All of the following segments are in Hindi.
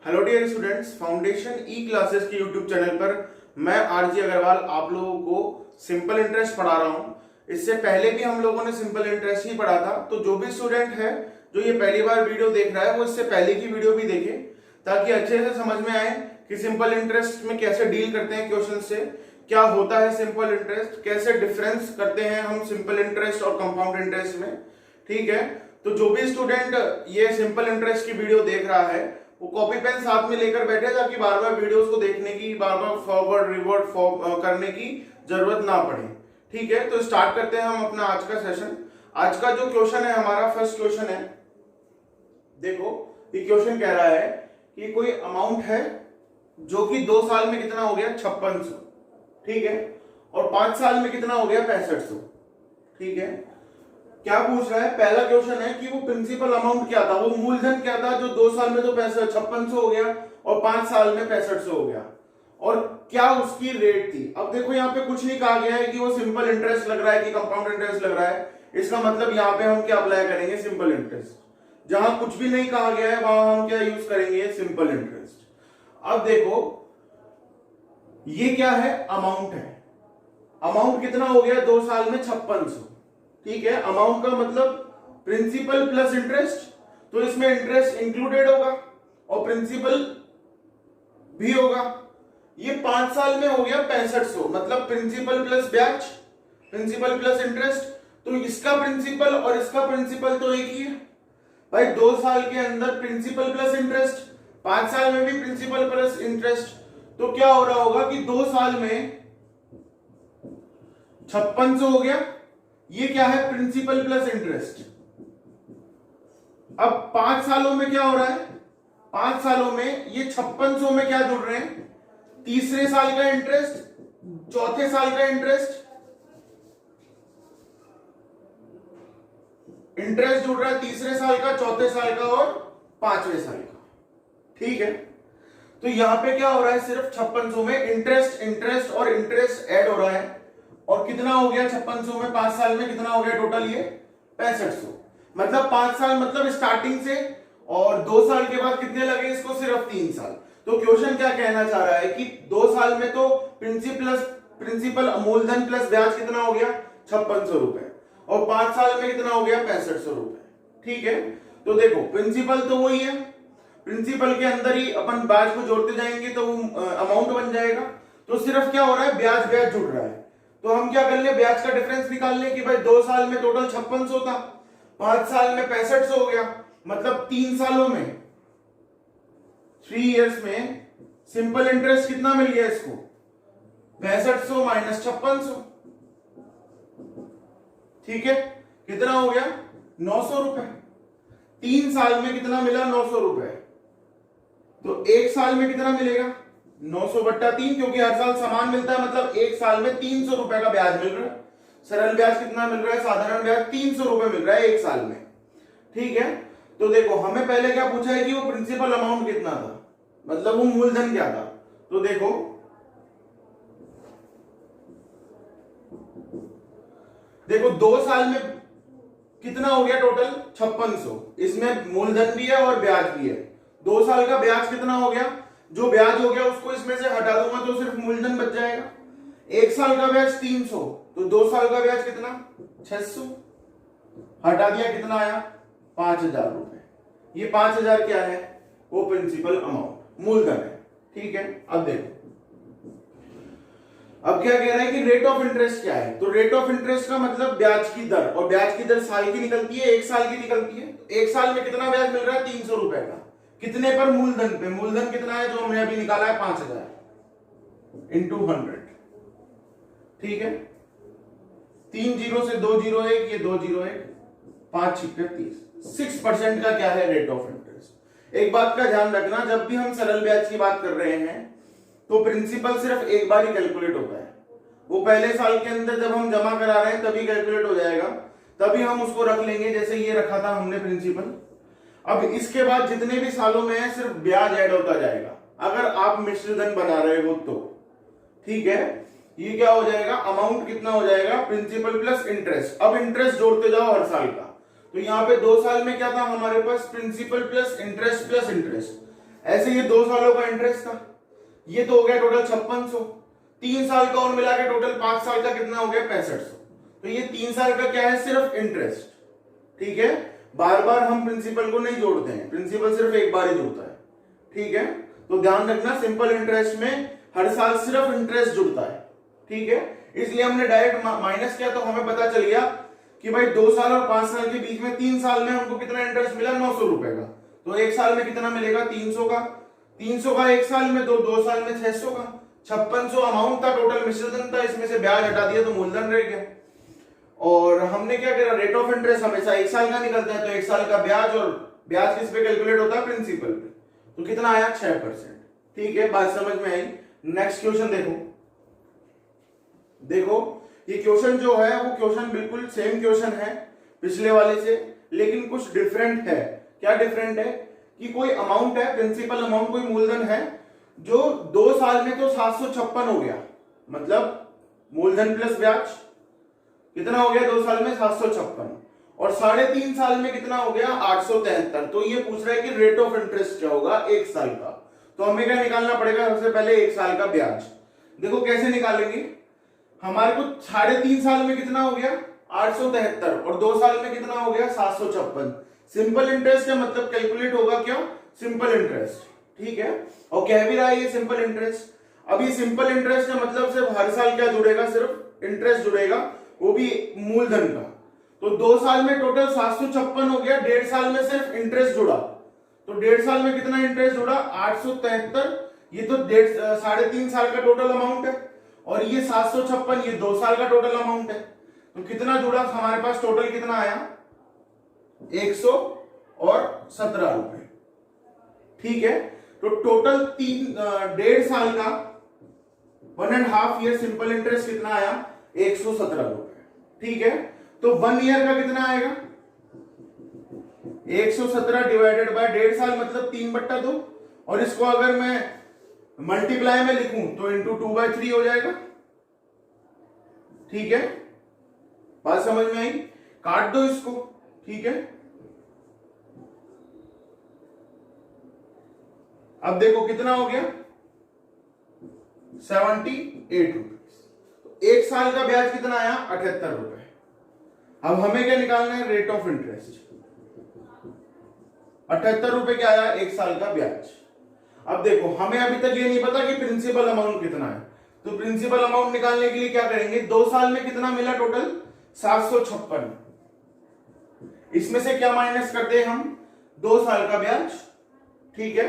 हेलो डियर स्टूडेंट्स, फाउंडेशन ई क्लासेस के यूट्यूब चैनल पर मैं आरजी अग्रवाल आप लोगों को सिंपल इंटरेस्ट पढ़ा रहा हूं। इससे पहले भी हम लोगों ने सिंपल इंटरेस्ट ही पढ़ा था, तो जो भी स्टूडेंट है जो ये पहली बार वीडियो देख रहा है वो इससे पहले की वीडियो भी देखे ताकि अच्छे से समझ में आए कि सिंपल इंटरेस्ट में कैसे डील करते हैं क्वेश्चन से, क्या होता है सिंपल इंटरेस्ट, कैसे डिफरेंस करते हैं हम सिंपल इंटरेस्ट और कंपाउंड इंटरेस्ट में। ठीक है, तो जो भी स्टूडेंट ये सिंपल इंटरेस्ट की वीडियो देख रहा है वो कॉपी पेन साथ में लेकर बैठे ताकि बार बार वीडियोस को देखने की, बार बार फॉरवर्ड रिवर्ड करने की जरूरत ना पड़े। ठीक है, तो स्टार्ट करते हैं हम अपना आज का सेशन। आज का जो क्वेश्चन है हमारा फर्स्ट क्वेश्चन है। देखो ये क्वेश्चन कह रहा है कि कोई अमाउंट है जो कि 2 साल में कितना हो गया 5600, ठीक है, और 5 साल में कितना हो गया 6500। ठीक है, क्या पूछ रहा है? पहला क्वेश्चन है कि वो प्रिंसिपल अमाउंट क्या था, वो मूलधन क्या था जो 2 साल में तो 5600 हो गया और 5 साल में 6500 हो गया, और क्या उसकी रेट थी। अब देखो यहाँ पे कुछ नहीं कहा गया है कि वो सिंपल इंटरेस्ट लग रहा है कि कंपाउंड इंटरेस्ट लग रहा है। इसका मतलब यहाँ पे हम क्या अप्लाई करेंगे? Simple interest. जहां कुछ भी नहीं कहा गया है वहां हम क्या यूज करेंगे? Simple interest. अब देखो ये क्या है? अमाउंट है। अमाउंट कितना हो गया 2 साल में? 5600। ठीक है, अमाउंट का मतलब प्रिंसिपल प्लस इंटरेस्ट, तो इसमें इंटरेस्ट इंक्लूडेड होगा और प्रिंसिपल भी होगा। ये 5 साल में हो गया 6500, मतलब प्रिंसिपल प्लस ब्याज, प्रिंसिपल प्लस इंटरेस्ट। तो इसका प्रिंसिपल और इसका प्रिंसिपल तो एक ही है भाई। 2 साल के अंदर प्रिंसिपल प्लस इंटरेस्ट, 5 साल में भी प्रिंसिपल प्लस इंटरेस्ट। तो क्या हो रहा होगा कि 2 साल में 5600 हो गया। ये क्या है? Principal plus interest. अब 5 सालों में क्या हो रहा है? 5 सालों में ये 5600 में क्या जुड़ रहे हैं? तीसरे साल का इंटरेस्ट, चौथे साल का इंटरेस्ट, इंटरेस्ट जुड़ रहा है तीसरे साल का, चौथे साल का और 5वें साल का। ठीक है, तो यहां पे क्या हो रहा है? सिर्फ 5600 में इंटरेस्ट, इंटरेस्ट और इंटरेस्ट ऐड हो रहा है। और कितना हो गया 5600 में? 5 साल में कितना हो गया टोटल? ये 6500। मतलब 5 साल मतलब स्टार्टिंग से, और 2 साल के बाद कितने लगे इसको? सिर्फ 3 साल। तो क्वेश्चन क्या कहना चाह रहा है कि 2 साल में तो प्रिंसिपल मूलधन प्लस ब्याज कितना हो गया? 5600 रुपए, और 5 साल में कितना हो गया? 6500 रुपए। ठीक है, तो देखो प्रिंसिपल तो वही है, प्रिंसिपल के अंदर ही अपन ब्याज को जोड़ते जाएंगे तो अमाउंट बन जाएगा। तो सिर्फ क्या हो रहा है? ब्याज ब्याज जुड़ रहा है। तो हम क्या कर ले? ब्याज का डिफरेंस निकाल ले कि भाई 2 साल में टोटल 5600 था, 5 साल में 6500 हो गया, मतलब 3 सालों में, 3 इयर्स में सिंपल इंटरेस्ट कितना मिल गया इसको? 6500 माइनस 5600। ठीक है, कितना हो गया? 900 रुपए। 3 साल में कितना मिला? 900 रुपए। तो 1 साल में कितना मिलेगा? 900/3, क्योंकि हर साल समान मिलता है, मतलब 1 साल में 300 रुपए का ब्याज मिल रहा है। सरल ब्याज कितना मिल रहा है? साधारण ब्याज 300 रुपए मिल रहा है 1 साल में। ठीक है, तो देखो हमें पहले क्या पूछा है कि वो प्रिंसिपल अमाउंट कितना था, मतलब वो मूलधन क्या था। तो देखो 2 साल में कितना हो गया टोटल? 5600। इसमें मूलधन भी है और ब्याज भी है। 2 साल का ब्याज कितना हो गया? जो ब्याज हो गया उसको इसमें से हटा दूंगा तो सिर्फ मूलधन बच जाएगा। 1 साल का ब्याज 300, तो 2 साल का ब्याज कितना? 600। हटा दिया, कितना आया? 5000 रुपए। ये 5000 क्या है? वो प्रिंसिपल अमाउंट, मूलधन है। ठीक है, अब देखो अब क्या कह रहा है कि रेट ऑफ इंटरेस्ट क्या है। तो रेट ऑफ इंटरेस्ट का मतलब ब्याज की दर, और ब्याज की दर साल की निकलती है, 1 साल की निकलती है। तो 1 साल में कितना ब्याज मिल रहा है? 300 रुपए का। कितने पर? मूलधन पे। मूलधन कितना है जो हमने अभी निकाला है? 5000 इंटू 100। ठीक है, 3 जीरो से 2 जीरो 1, ये 2 जीरो 1, 5 छिक्के 30। 6% का क्या है? Rate of interest. एक बात का ध्यान रखना, जब भी हम सरल ब्याज की बात कर रहे हैं तो प्रिंसिपल सिर्फ एक बार ही कैलकुलेट होता है। वो पहले साल के अंदर जब हम जमा करा रहे हैं तभी कैलकुलेट हो जाएगा, तभी हम उसको रख लेंगे जैसे ये रखा था हमने प्रिंसिपल। अब इसके बाद जितने भी सालों में है सिर्फ ब्याज ऐड होता जाएगा, अगर आप मिश्रधन बना रहे हो तो। ठीक है, ये क्या हो जाएगा? अमाउंट कितना हो जाएगा? Principal plus interest. अब इंटरेस्ट जोड़ते जाओ हर साल का। तो यहाँ पे 2 साल में क्या था हमारे पास? Principal plus interest plus interest. ऐसे ये 2 सालों का इंटरेस्ट था, ये तो हो गया टोटल 5600। 3 साल का और मिला के टोटल 5 साल का कितना हो गया 6500। तो ये 3 साल का क्या है, सिर्फ इंटरेस्ट। ठीक है, बार बार हम प्रिंसिपल को नहीं जोड़ते हैं, प्रिंसिपल सिर्फ एक बार ही जुड़ता है। ठीक है, तो ध्यान रखना सिंपल इंटरेस्ट में हर साल सिर्फ इंटरेस्ट जुड़ता है। ठीक है, इसलिए हमने डायरेक्ट माइनस किया तो हमें पता चल गया कि भाई 2 साल और 5 साल के बीच में 3 साल में हमको कितना इंटरेस्ट मिला, 900 रुपए का। तो 1 साल में कितना मिलेगा, 300 का। 300 का 1 साल में, 2 साल में 600 का। 5600 अमाउंट था, टोटल मिश्रधन था, इसमें से ब्याज हटा दिया तो मूलधन रह गया। और हमने क्या करा, रेट ऑफ इंटरेस्ट हमेशा 1 साल का निकलता है, तो 1 साल का ब्याज, और ब्याज किस पे कैलकुलेट होता है, प्रिंसिपल पे। तो कितना आया, 6%। ठीक है, बात समझ में आई। नेक्स्ट क्वेश्चन देखो ये क्वेश्चन जो है वो क्वेश्चन बिल्कुल सेम क्वेश्चन है पिछले वाले से, लेकिन कुछ डिफरेंट है। क्या डिफरेंट है कि कोई अमाउंट है, प्रिंसिपल अमाउंट, कोई मूलधन है जो 2 साल में तो 756 हो गया, मतलब मूलधन प्लस ब्याज कितना हो गया 2 साल में 756, और 3.5 साल में कितना हो गया 873। तो ये पूछ रहा है कि रेट ऑफ इंटरेस्ट क्या होगा 1 साल का। तो हमें क्या निकालना पड़ेगा, सबसे पहले 1 साल का ब्याज। देखो कैसे निकालेंगे, हमारे को 3.5 साल में कितना हो गया 873, और 2 साल में कितना हो गया 756। सिंपल इंटरेस्ट का मतलब कैलकुलेट होगा क्या, सिंपल इंटरेस्ट। ठीक है, और कह भी रहा है ये सिंपल इंटरेस्ट। अब ये सिंपल इंटरेस्ट का मतलब सिर्फ हर साल क्या जुड़ेगा, सिर्फ इंटरेस्ट जुड़ेगा, वो भी मूलधन का। तो 2 साल में टोटल 756 हो गया, 1.5 साल में सिर्फ इंटरेस्ट जुड़ा, तो 1.5 साल में कितना इंटरेस्ट जुड़ा 873। ये तो 3.5 साल का टोटल अमाउंट है, और ये 756 ये 2 साल का टोटल अमाउंट है। तो कितना जुड़ा हमारे पास, टोटल कितना आया 117 रुपए। ठीक है, तो टोटल 1.5 साल का 1.5 ईयर सिंपल इंटरेस्ट कितना आया 117 रुपए। ठीक है, तो 1 ईयर का कितना आएगा 117 डिवाइडेड बाय 1.5 साल मतलब 3/2, और इसको अगर मैं मल्टीप्लाई में लिखूं तो इंटू 2/3 हो जाएगा। ठीक है, बात समझ में आई, काट दो इसको। ठीक है, अब देखो कितना हो गया 78 रुपीज। तो 1 साल का ब्याज कितना आया 78 रुपए। अब हमें क्या निकालना है, रेट ऑफ इंटरेस्ट। 78 रुपए क्या आया 1 साल का ब्याज। अब देखो हमें अभी तक ये नहीं पता कि प्रिंसिपल अमाउंट कितना है, तो प्रिंसिपल अमाउंट निकालने के लिए क्या करेंगे, 2 साल में कितना मिला टोटल 756, इसमें से क्या माइनस करते हैं हम 2 साल का ब्याज। ठीक है,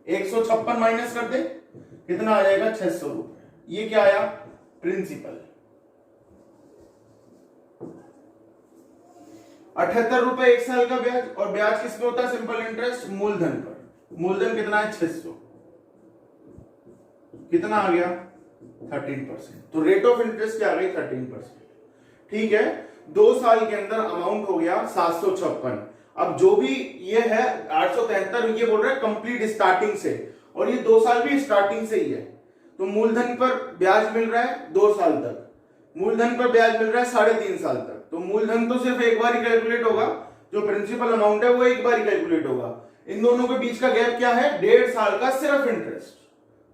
156 माइनस कर दे, कितना आ जाएगा 600 रुपए। ये क्या आया प्रिंसिपल। 78 रुपए 1 साल का ब्याज, और ब्याज किस पे होता है सिंपल इंटरेस्ट, मूलधन पर। मूलधन कितना है 600, कितना आ गया 13%। तो रेट ऑफ इंटरेस्ट क्या आ गई 13%। ठीक है, 2 साल के अंदर अमाउंट हो गया 756। अब जो भी ये है 873, ये बोल रहा है कंप्लीट स्टार्टिंग से, और ये 2 साल भी स्टार्टिंग से ही है। तो मूलधन पर ब्याज मिल रहा है 2 साल तक, मूलधन पर ब्याज मिल रहा है 3.5 साल तक। तो मूलधन तो सिर्फ एक बार ही कैलकुलेट होगा, जो प्रिंसिपल अमाउंट है वो एक बार ही कैलकुलेट होगा। इन दोनों के बीच का गैप क्या है 1.5 साल का सिर्फ इंटरेस्ट।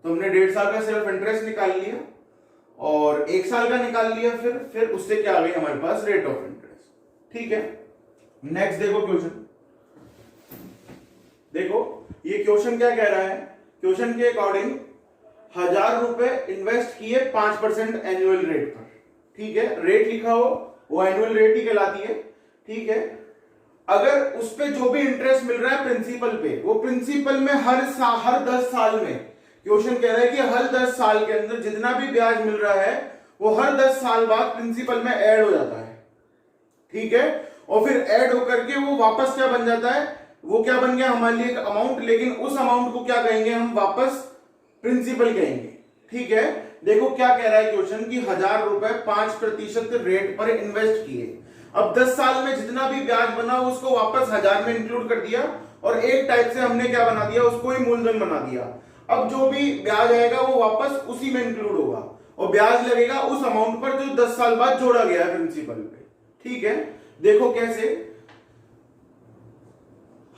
तो हमने 1.5 साल का सिर्फ इंटरेस्ट निकाल लिया, और 1 साल का निकाल लिया, फिर उससे क्या आ गई हमारे पास रेट ऑफ इंटरेस्ट। ठीक है, नेक्स्ट देखो क्वेश्चन। देखो ये क्वेश्चन क्या कह रहा है, क्वेश्चन के अकॉर्डिंग 1000 रुपए इन्वेस्ट किए 5% एनुअल रेट पर। ठीक है, रेट लिखा हो वो एनुअल रेट ही कहलाती है। ठीक है, अगर उस पे जो भी इंटरेस्ट मिल रहा है प्रिंसिपल पे, वो प्रिंसिपल में हर 10 साल में, क्वेश्चन कह रहा है कि हर 10 साल के अंदर जितना भी ब्याज मिल रहा है वो हर 10 साल बाद प्रिंसिपल में ऐड हो जाता है। ठीक है, और फिर ऐड होकर के वो वापस क्या बन जाता है, वो क्या बन गया हमारे लिए एक अमाउंट, लेकिन उस अमाउंट को क्या कहेंगे हम, वापस प्रिंसिपल कहेंगे। ठीक है, देखो क्या कह रहा है क्वेश्चन कि 1000 रुपए 5% रेट पर इन्वेस्ट किए। अब 10 साल में जितना भी ब्याज बना उसको वापस 1000 में इंक्लूड कर दिया, और एक टाइप से हमने क्या बना दिया, उसको ही मूलधन बना दिया। अब जो भी ब्याज आएगा वो वापस उसी में इंक्लूड होगा, और ब्याज लगेगा उस अमाउंट पर जो 10 साल बाद जोड़ा गया है प्रिंसिपल पे। ठीक है, देखो कैसे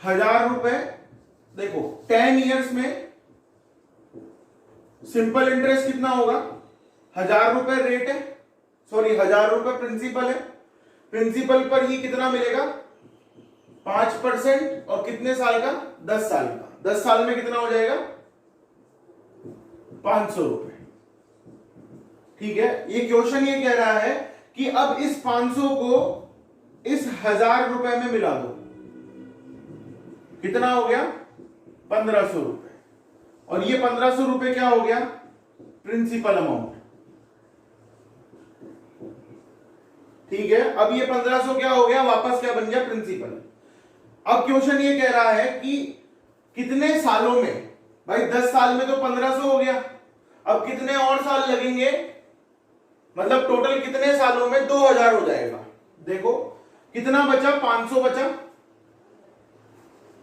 1000 रुपए देखो 10 ईयर्स में सिंपल इंटरेस्ट कितना होगा, 1000 रुपए रेट है, सॉरी 1000 रुपए प्रिंसिपल है, प्रिंसिपल पर ही कितना मिलेगा 5%, और कितने साल का, 10 साल का, 10 साल में कितना हो जाएगा 500 रुपए। ठीक है, ये क्वेश्चन ये कह रहा है कि अब इस 500 को इस 1000 रुपए में मिला दो, कितना हो गया 1500 रुपए, और ये 1500 रुपए क्या हो गया प्रिंसिपल अमाउंट। ठीक है, अब ये 1500 क्या हो गया, वापस क्या बन गया प्रिंसिपल। अब क्वेश्चन ये कह रहा है कि कितने सालों में, भाई 10 साल में तो 1500 हो गया, अब कितने और साल लगेंगे, मतलब टोटल कितने सालों में 2000 हो जाएगा। देखो कितना बचा, 500 बचा,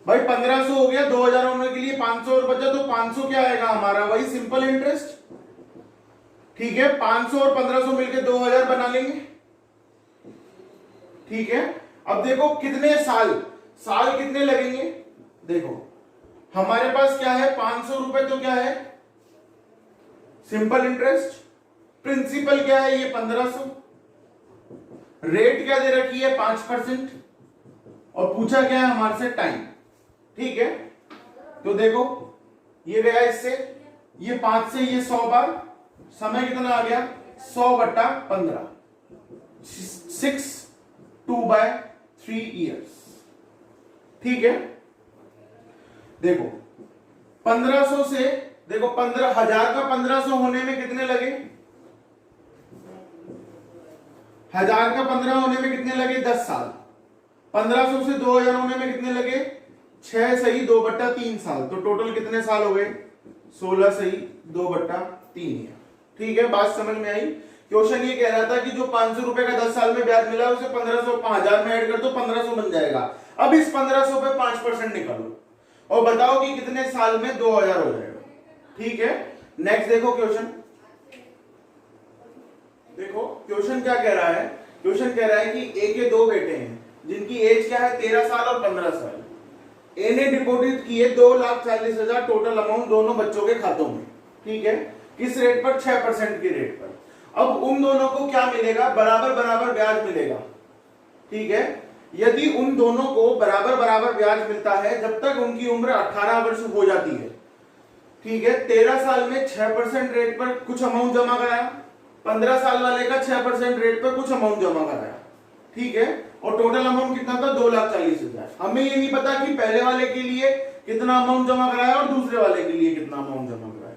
भाई 1500 हो गया, 2000 होने के लिए 500 और बचा, तो 500 क्या आएगा हमारा, वही सिंपल इंटरेस्ट। ठीक है, 500 और 1500 मिलकर 2000 बना लेंगे। ठीक है, अब देखो कितने साल, साल कितने लगेंगे, देखो हमारे पास क्या है 500 रुपए, तो क्या है सिंपल इंटरेस्ट, प्रिंसिपल क्या है ये 1500, रेट क्या दे रखी है 5%, और पूछा क्या है हमारे से टाइम। ठीक है, तो देखो ये गया इससे, ये 5 से ये 100 बार, समय कितना आ गया 100/15, 6 2/3 ईयर्स। ठीक है, देखो 1500 से, देखो 15,000 का 1500 होने में कितने लगे, 1000 का 15 होने में कितने लगे 10 साल, 1500 से 2000 होने में कितने लगे 6 सही 2/3 साल, तो टोटल कितने साल हो गए 16 सही 2/3 ईयर। ठीक है, बात समझ में आई। क्वेश्चन ये कह रहा था कि जो 500 रुपए का 10 साल में ब्याज मिला उसे 1500 1000 में ऐड कर दो, 1500 बन जाएगा। अब इस 1500 पे 5% निकालो और बताओ कि कितने साल में 2000 हो जाएगा। ठीक है, नेक्स्ट देखो क्वेश्चन, देखो क्वेश्चन क्या कह रहा है, क्वेश्चन कह रहा है कि ए के 2 बेटे हैं जिनकी एज क्या है 13 साल और 15 साल। ए ने डिपॉजिट किए 2,40,000 टोटल अमाउंट दोनों बच्चों के खातों में। ठीक है, किस रेट पर, 6% की रेट पर। अब उन दोनों को क्या मिलेगा, बराबर बराबर ब्याज मिलेगा। ठीक है, यदि उन दोनों को बराबर बराबर ब्याज मिलता है जब तक उनकी उम्र 18 वर्ष हो जाती है। ठीक है, 13 साल में 6% रेट पर कुछ अमाउंट जमा कराया, 15 साल वाले का 6% रेट पर कुछ अमाउंट जमा कराया। ठीक है, और टोटल अमाउंट कितना था 2,40,000। हमें ये नहीं पता कि पहले वाले के लिए कितना अमाउंट जमा कराया और दूसरे वाले के लिए कितना अमाउंट जमा कराया।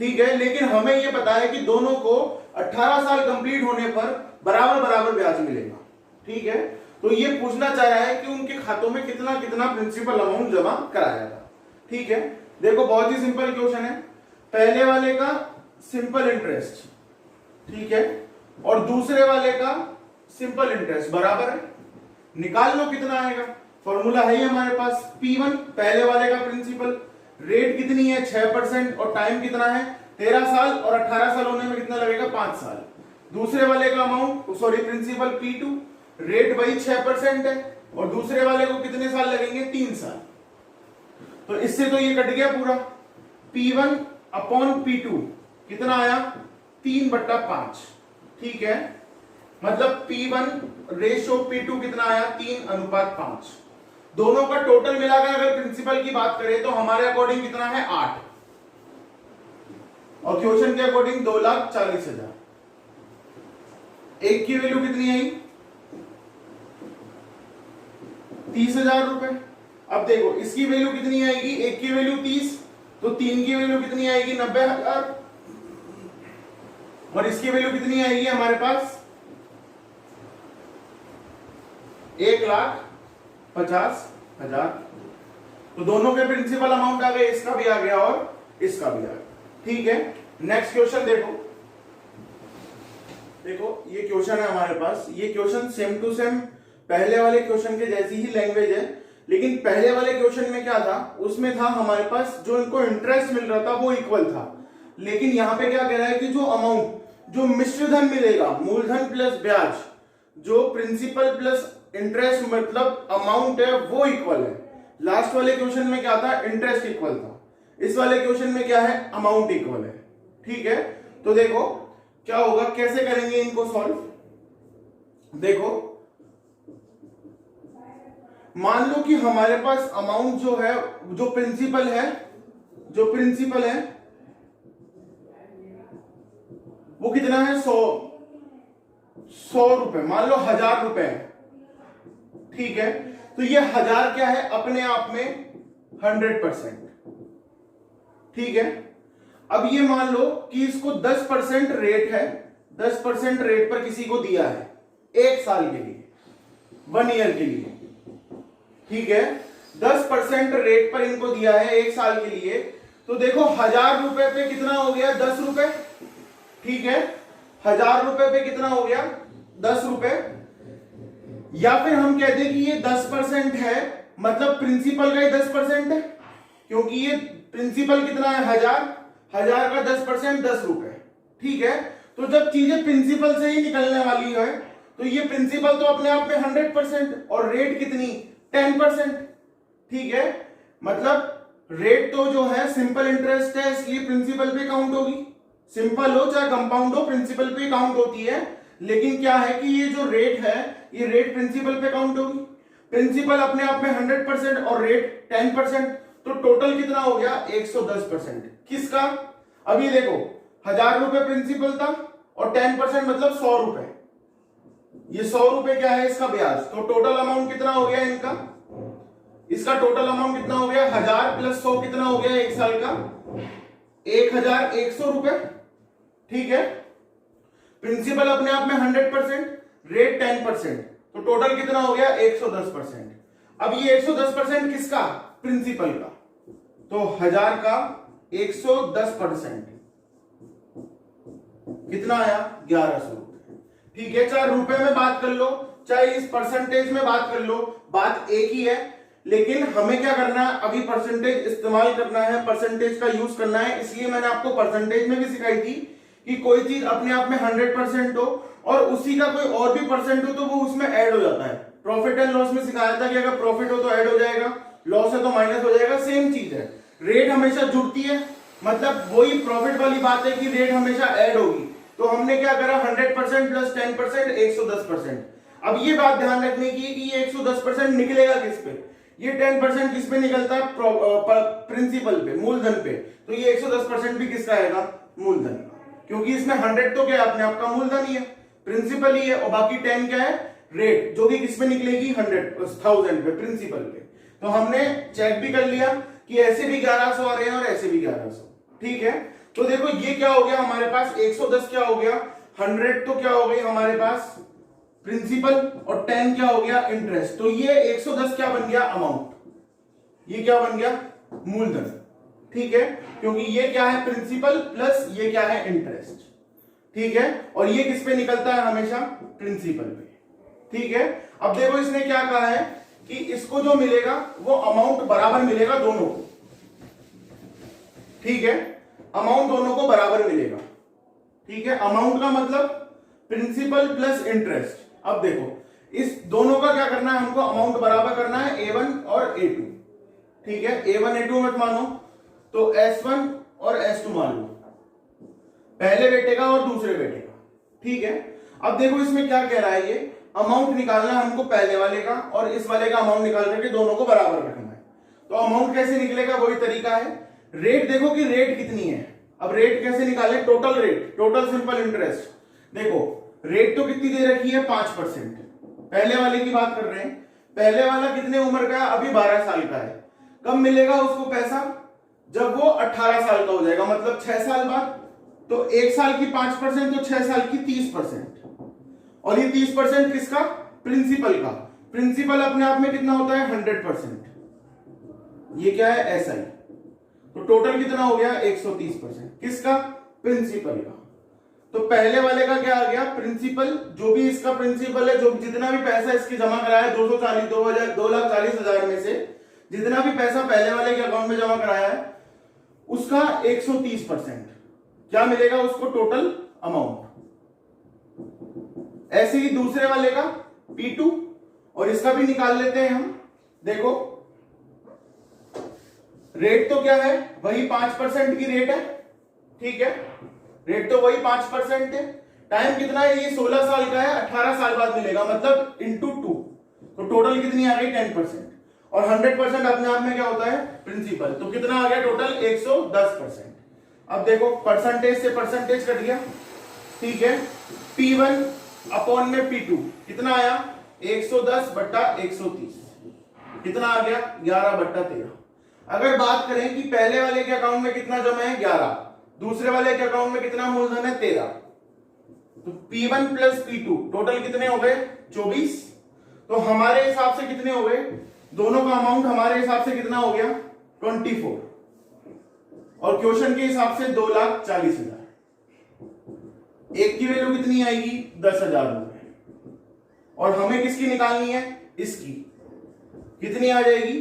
ठीक है, लेकिन हमें ये पता है कि दोनों को 18 साल कंप्लीट होने पर बराबर बराबर ब्याज मिलेगा। ठीक है, तो ये पूछना चाह रहा है कि उनके खातों में कितना कितना प्रिंसिपल अमाउंट जमा कराया था। ठीक है, देखो बहुत ही सिंपल क्वेश्चन है, पहले वाले का सिंपल इंटरेस्ट, ठीक है, और दूसरे वाले का सिंपल इंटरेस्ट बराबर है, निकाल लो कितना आएगा। फॉर्मूला है ही हमारे पास, P1 पहले वाले का प्रिंसिपल, रेट कितनी है 6% और टाइम कितना है 13 साल, और 18 साल होने में कितना लगेगा 5 साल। दूसरे वाले का amount sorry principal P2, rate वही 6% है और दूसरे वाले को कितने साल लगेंगे 3 साल। तो इससे तो ये कट गया पूरा, P1/P2 कितना आया 3/5। ठीक है, मतलब P1/P2 कितना आया 3:5। दोनों का टोटल मिलाकर अगर प्रिंसिपल की बात करें तो हमारे अकॉर्डिंग कितना है 8, और क्वेश्चन के अकॉर्डिंग 2,40,000। एक की वैल्यू कितनी आई 30,000 रुपए। अब देखो इसकी वैल्यू कितनी आएगी, एक की वैल्यू 30, तो 3 की वैल्यू कितनी आएगी 90,000, और इसकी वैल्यू कितनी आएगी हमारे पास 1,50,000। तो दोनों के प्रिंसिपल अमाउंट आ गए, इसका भी आ गया और इसका भी आ गया। ठीक है, नेक्स्ट क्वेश्चन देखो, देखो ये क्वेश्चन है हमारे पास, ये क्वेश्चन सेम टू सेम पहले वाले क्वेश्चन के जैसी ही लैंग्वेज है, लेकिन पहले वाले क्वेश्चन में क्या था, उसमें था हमारे पास जो इनको इंटरेस्ट मिल रहा था वो इक्वल था, लेकिन यहां पे क्या कह रहा है कि जो अमाउंट, जो मिश्र धन मिलेगा, मूलधन प्लस ब्याज, जो प्रिंसिपल प्लस इंटरेस्ट मतलब अमाउंट है वो इक्वल है। लास्ट वाले क्वेश्चन में क्या था, इंटरेस्ट इक्वल था, इस वाले क्वेश्चन में क्या है, अमाउंट इक्वल है। ठीक है, तो देखो क्या होगा, कैसे करेंगे इनको सॉल्व। देखो मान लो कि हमारे पास अमाउंट जो है, जो प्रिंसिपल है वो कितना है, 100 रुपए, मान लो 1000 रुपए है। ठीक है, तो ये 1000 क्या है, अपने आप में 100%। ठीक है, अब ये मान लो कि इसको 10% रेट है, 10% रेट पर किसी को दिया है 1 साल के लिए, 1 ईयर के लिए। ठीक है, 10% रेट पर इनको दिया है 1 साल के लिए। तो देखो 1000 रुपए पे कितना हो गया, 10 रुपए। ठीक है, 1000 रुपए पे कितना हो गया, 10 रुपए। या फिर हम कहते हैं कि ये 10% है, मतलब प्रिंसिपल का ही 10% है, क्योंकि ये प्रिंसिपल कितना है, 1000 का 10% 10 रुपए। ठीक है, तो जब चीजें प्रिंसिपल से ही निकलने वाली है तो ये प्रिंसिपल तो अपने आप में 100% और रेट कितनी, 10%। ठीक है, मतलब रेट तो जो है सिंपल इंटरेस्ट है, इसलिए प्रिंसिपल पे काउंट होगी। सिंपल हो चाहे कंपाउंड हो, प्रिंसिपल पे काउंट होती है। लेकिन क्या है कि ये जो रेट है, ये रेट प्रिंसिपल पे काउंट होगी। प्रिंसिपल अपने आप में 100% और रेट 10%, तो टोटल कितना हो गया, 110%। किसका, अभी देखो 1000 रुपए प्रिंसिपल था और 10% मतलब 100 रुपए। ये 100 रुपए क्या है, इसका ब्याज। तो टोटल अमाउंट कितना हो गया इनका, इसका टोटल अमाउंट कितना हो गया, 1000 प्लस 100 कितना हो गया 1 साल का, 1100 रुपए। ठीक है, प्रिंसिपल अपने आप में 100%, रेट 10%, तो टोटल कितना हो गया 110%। अब ये 110% किसका, प्रिंसिपल का, तो 1000 का 110% कितना आया, 1100 रुपए। ठीक है, चाहे रुपए में बात कर लो चाहे इस परसेंटेज में बात कर लो, बात एक ही है। लेकिन हमें क्या करना है, अभी परसेंटेज इस्तेमाल करना है, परसेंटेज का यूज करना है। इसलिए मैंने आपको परसेंटेज में भी सिखाई थी कि कोई चीज अपने आप में 100% हो और उसी का कोई और भी परसेंट हो तो वो उसमें ऐड हो जाता है। प्रॉफिट एंड लॉस में सिखाया था कि अगर प्रॉफिट हो तो ऐड हो जाएगा, लॉस है तो माइनस हो जाएगा। सेम चीज है, रेट हमेशा जुड़ती है, मतलब वही प्रॉफिट वाली बात है कि रेट हमेशा ऐड होगी। तो हमने क्या करा, 100% प्लस 10% 110%। अब ये बात ध्यान रखने की कि ये 110% निकलेगा किस पे, ये 10% किस पे निकलता है, प्रिंसिपल पे, मूलधन पे। तो ये 110% भी किसका आएगा, मूलधन का, क्योंकि इसमें 100 तो क्या है, अपने आप का मूलधन ही है, प्रिंसिपल ही है, और बाकी 10 क्या है, रेट, जो कि किस पे निकलेगी, 1000 पे, प्रिंसिपल पे। तो हमने चेक भी कर लिया कि ऐसे भी 1100 आ रहे हैं और ऐसे भी 1100। ठीक है, तो देखो ये क्या हो गया हमारे पास, 110 क्या हो गया, 100 तो क्या हो गई हमारे पास प्रिंसिपल, और 10 क्या हो गया, इंटरेस्ट। तो ये 110 क्या बन गया, अमाउंट, ये क्या बन गया, मूलधन। ठीक है, क्योंकि ये क्या है, प्रिंसिपल प्लस ये क्या है, इंटरेस्ट। ठीक है, और ये किस पे निकलता है, हमेशा प्रिंसिपल पे। ठीक है, अब देखो इसने क्या कहा है कि इसको जो मिलेगा वो अमाउंट बराबर मिलेगा दोनों को। ठीक है, अमाउंट दोनों को बराबर मिलेगा। ठीक है, अमाउंट का मतलब प्रिंसिपल प्लस इंटरेस्ट। अब देखो इस दोनों का क्या करना है, हमको अमाउंट बराबर करना है, A1 और A2। ठीक है, A1 A2 मत मानो, तो S1 और S2 मान लो, पहले बेटे का और दूसरे बेटे का। ठीक है, अब देखो इसमें क्या कह रहा है, ये अमाउंट निकालना है हमको पहले वाले का और इस वाले का अमाउंट निकाल करके दोनों को बराबर रखना है। तो अमाउंट कैसे निकलेगा, वही तरीका है। रेट देखो कि रेट कितनी है, अब रेट कैसे निकालें, total rate, total simple interest. देखो रेट तो कितनी दे रखी है, 5%। पहले वाले की बात कर रहे हैं, पहले वाला कितने उम्र का है, अभी 12 साल का है। कब मिलेगा उसको पैसा, जब वो 18 साल का हो जाएगा, मतलब 6 साल बाद। तो 1 साल की 5%, तो 6 साल की 30%, और ये 30% किसका, प्रिंसिपल का। प्रिंसिपल अपने आप में कितना होता है, 100%। ये क्या है, SI। तो टोटल कितना हो गया, 130%, किसका, प्रिंसिपल का। तो पहले वाले का क्या आ गया, प्रिंसिपल, जो भी इसका प्रिंसिपल है, जो जितना भी पैसा इसकी जमा कराया है, 2,40,000 में से जितना भी पैसा पहले वाले के अकाउंट में जमा कराया है, उसका 130% क्या मिलेगा उसको, टोटल अमाउंट। ऐसे ही दूसरे वाले का P2, और इसका भी निकाल लेते हैं हम। देखो रेट तो क्या है, वही 5% की रेट है, ठीक है, रेट तो वही 5% है। टाइम कितना है, ये 16 साल का है, 18 साल बाद मिलेगा, मतलब इंटू 2, तो टोटल कितनी आ गई 10%। और 100% अपने आप में क्या होता है, प्रिंसिपल, तो कितना आ गया टोटल 110%। अब देखो परसेंटेज से परसेंटेज कट गया, ठीक है, P1 अपॉन में P2 कितना आया, 110 बट्टा 130, कितना आ गया 11/13। अगर बात करें कि पहले वाले के अकाउंट में कितना जमा है 11, दूसरे वाले के अकाउंट में कितना मूलधन है 13, तो P1 प्लस P2 टोटल कितने हो गए 24। तो हमारे हिसाब से कितने हो गए, दोनों का अमाउंट हमारे हिसाब से कितना हो गया 24, और क्वेश्चन के हिसाब से 2,40,000। एक की वैल्यू कितनी आएगी 10,000 रुपए, और हमें किसकी निकालनी है, इसकी कितनी आ जाएगी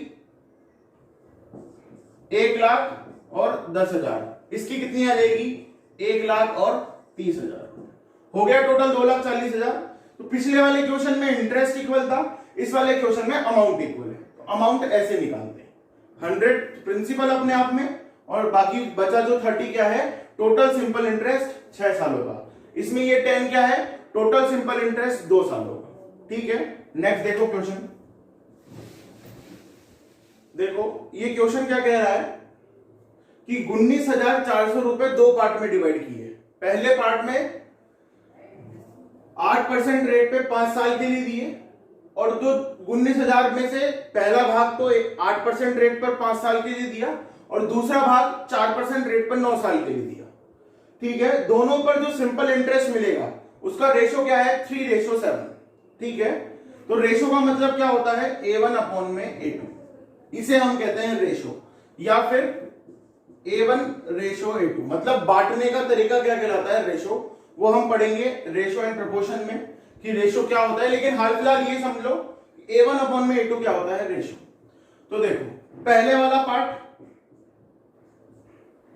1,10,000। इसकी कितनी आ जाएगी 1,30,000। हो गया टोटल 2,40,000। तो पिछले वाले क्वेश्चन में इंटरेस्ट इक्वल था, इस वाले क्वेश्चन में अमाउंट इक्वल है, तो अमाउंट ऐसे निकालते हैं, 100 प्रिंसिपल अपने आप में, और बाकी बचा जो 30 क्या है, टोटल सिंपल इंटरेस्ट 6 सालों का, इसमें ये 10 क्या है, टोटल सिंपल इंटरेस्ट 2 सालों का, ठीक है। नेक्स्ट देखो क्वेश्चन, देखो ये क्वेश्चन क्या कह रहा है कि 19,400 रुपए 2 पार्ट में डिवाइड किए। पहले पार्ट में 8% रेट पे 5 साल के लिए दिए, और जो 19,000 में से पहला भाग तो 8% रेट पर 5 साल के लिए दिया, और दूसरा भाग 4% रेट पर 9 साल के लिए दिया, ठीक है। दोनों पर जो सिंपल इंटरेस्ट मिलेगा उसका रेशो क्या है 3:7, ठीक है। तो रेशो का मतलब क्या होता है A1 अपॉन में A2, इसे हम कहते हैं रेशो, या फिर A1:A2, मतलब बांटने का तरीका क्या कहलाता है रेशो, वो हम पढ़ेंगे रेशो एंड प्रोपोर्शन में कि रेशो क्या होता है। लेकिन हाल फिलहाल ये समझ लो A1 अपॉन में A2 क्या होता है रेशो। तो देखो पहले वाला पार्ट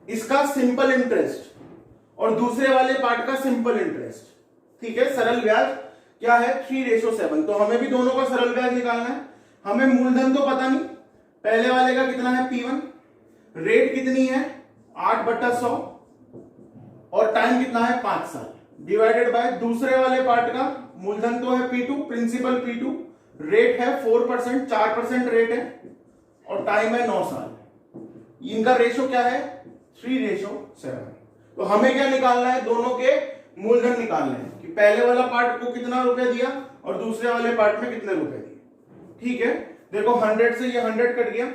इसका सिंपल इंटरेस्ट, और दूसरे वाले पार्ट का सिंपल इंटरेस्ट, ठीक है। सरल ब्याज क्या है 3:7, तो हमें भी दोनों का सरल ब्याज निकालना है। हमें मूलधन तो पता नहीं, पहले वाले का कितना है P1, रेट कितनी है 8/100, और टाइम कितना है 5 साल, डिवाइडेड बाय दूसरे वाले पार्ट का मूलधन तो है P2, प्रिंसिपल P2, रेट है 4%, 4% रेट है, और टाइम है 9 साल। इनका रेशो क्या है 3:7। तो हमें क्या निकालना है, दोनों के मूलधन निकालने हैं कि पहले वाला पार्ट को कितना रुपए दिया और दूसरे वाले पार्ट में कितने रुपए दिए, ठीक है। देखो 100 से ये 100 कट गया,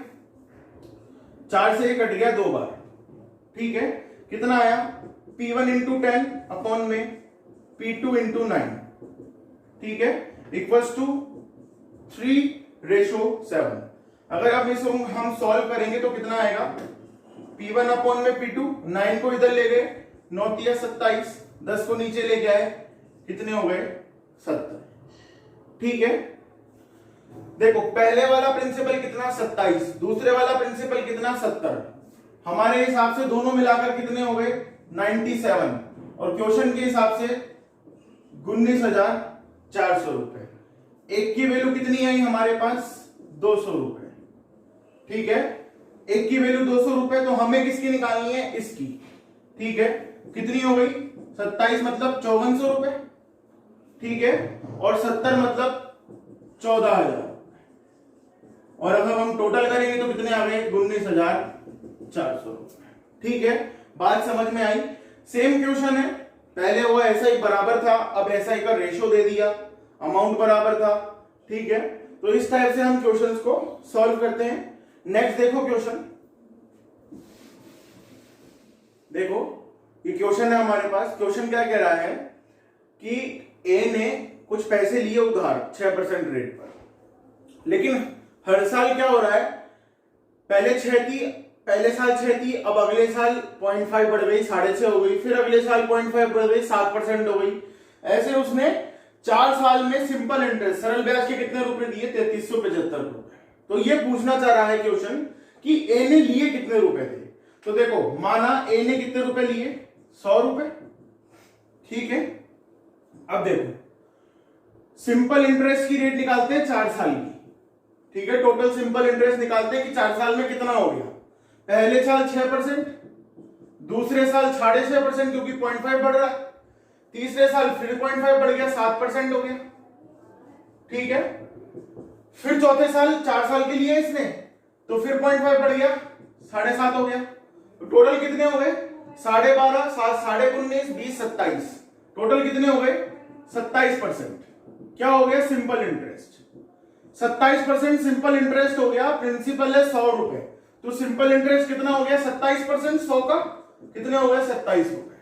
4 से ये कट गया 2 बार, ठीक है। कितना आया P1 इंटू 10 अपॉन में P2 इंटू 9, ठीक है, इक्वल्स टू 3:7। अगर अब इसको हम सॉल्व करेंगे तो कितना आएगा P1 अपॉन में P2, 9 को इधर ले गए, 9×3 = 27, 10 को नीचे लेके आए, कितने हो गए 70, ठीक है। देखो पहले वाला प्रिंसिपल कितना 27, दूसरे वाला प्रिंसिपल कितना 70, हमारे हिसाब से दोनों मिलाकर कितने हो गए 97, और क्वेश्चन के हिसाब से 19,400 रुपए। एक की वैल्यू कितनी आई हमारे पास 200 रुपए, ठीक है। एक की वैल्यू 200 रुपए, तो हमें किसकी निकालनी है इसकी, ठीक है। कितनी हो गई 27 मतलब 5400 रुपए, ठीक है, और 70 मतलब 14,000, और अगर हम टोटल करेंगे तो कितने आ गए 19,400 रुपए, ठीक है। बात समझ में आई। सेम क्वेश्चन है, पहले वो ऐसा ही बराबर था, अब ऐसा ही का रेशो दे दिया, अमाउंट बराबर था, ठीक है। तो इस टाइप से हम क्वेश्चंस को सॉल्व करते हैं। नेक्स्ट देखो क्वेश्चन, देखो ये क्वेश्चन है हमारे पास। क्वेश्चन क्या कह रहा है कि ए ने कुछ पैसे लिए उधार 6% रेट पर, लेकिन हर साल क्या हो रहा है, पहले 6 थी, पहले साल 6 थी, अब अगले साल 0.5 बढ़ गई 6.5 हो गई, फिर अगले साल 0.5 बढ़ गई 7% हो गई। ऐसे उसने 4 साल में सिंपल इंटरेस्ट सरल ब्याज के कितने रुपए दिए 3375 रुपए। तो ये पूछना चाह रहा है क्वेश्चन कि ए ने लिए कितने रुपए थे। तो देखो माना ए ने कितने रुपए लिए 100 रुपए, ठीक है। अब देखो सिंपल इंटरेस्ट की रेट निकालते हैं 4 साल की, ठीक है। टोटल सिंपल इंटरेस्ट निकालते हैं कि 4 साल में कितना हो गया, पहले साल 6%, दूसरे साल 6.5% क्योंकि 0.5 बढ़ रहा है, तीसरे साल फिर 0.5 बढ़ गया, 7% हो गया। ठीक है, फिर चौथे साल 4 साल के लिए इसने, तो फिर 0.5 बढ़ गया, 7.5 हो गया। तो टोटल कितने हो गए? 12.5, 7, 19, 20, 27। टोटल कितने हो गए? 27%। क्या हो गया? Simple interest. 27% सिंपल इंटरेस्ट हो गया। प्रिंसिपल है 100 रुपए, तो सिंपल इंटरेस्ट कितना हो गया? 27%, 100 का कितने हो गए? 27 रुपए।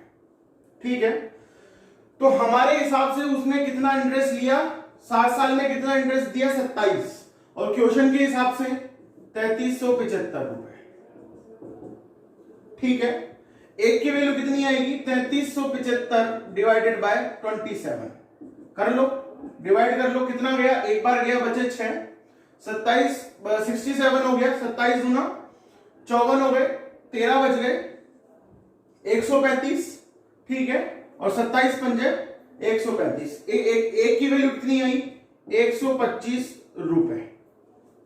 ठीक है, तो हमारे हिसाब से उसने कितना इंटरेस्ट लिया? 7 साल में कितना इंटरेस्ट दिया? 27, और क्वेश्चन के हिसाब से 3375 रुपए। ठीक है, एक की वैल्यू कितनी आएगी? 3375 डिवाइडेड बाय 27। कर लो, डिवाइड कर लो, कितना गया? एक बार गया, बचे 6, 27, 67 हो गया, 27 गुना 54 हो गए, 13 बच गए, 135। ठीक है, और 27 पंजे 135। एक की वैल्यू कितनी आई? 125 रुपए।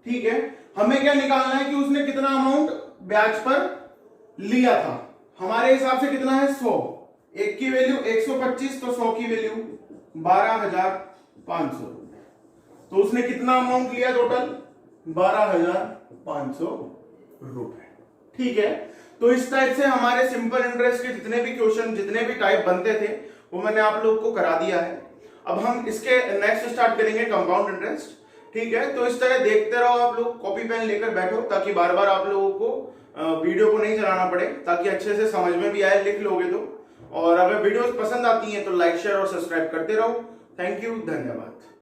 ठीक है, हमें क्या निकालना है कि उसने कितना अमाउंट ब्याज पर लिया था। हमारे हिसाब से कितना है? 100। एक की वैल्यू 125, तो 100 की वैल्यू 12,500 रुपए। तो उसने कितना अमाउंट लिया? टोटल 12,500 रुपए। ठीक है, तो इस टाइप से हमारे सिंपल इंटरेस्ट के जितने भी क्वेश्चन, जितने भी टाइप बनते थे, वो मैंने आप लोग को करा दिया है। अब हम इसके नेक्स्ट स्टार्ट करेंगे कंपाउंड इंटरेस्ट। ठीक है, तो इस तरह देखते रहो, आप लोग कॉपी पेन लेकर बैठो, ताकि बार बार आप लोगों को वीडियो को नहीं चलाना पड़े, ताकि अच्छे से समझ में भी आए, लिख लोगे तो। और अगर वीडियोस पसंद आती हैं तो लाइक, शेयर और सब्सक्राइब करते रहो। थैंक यू, धन्यवाद।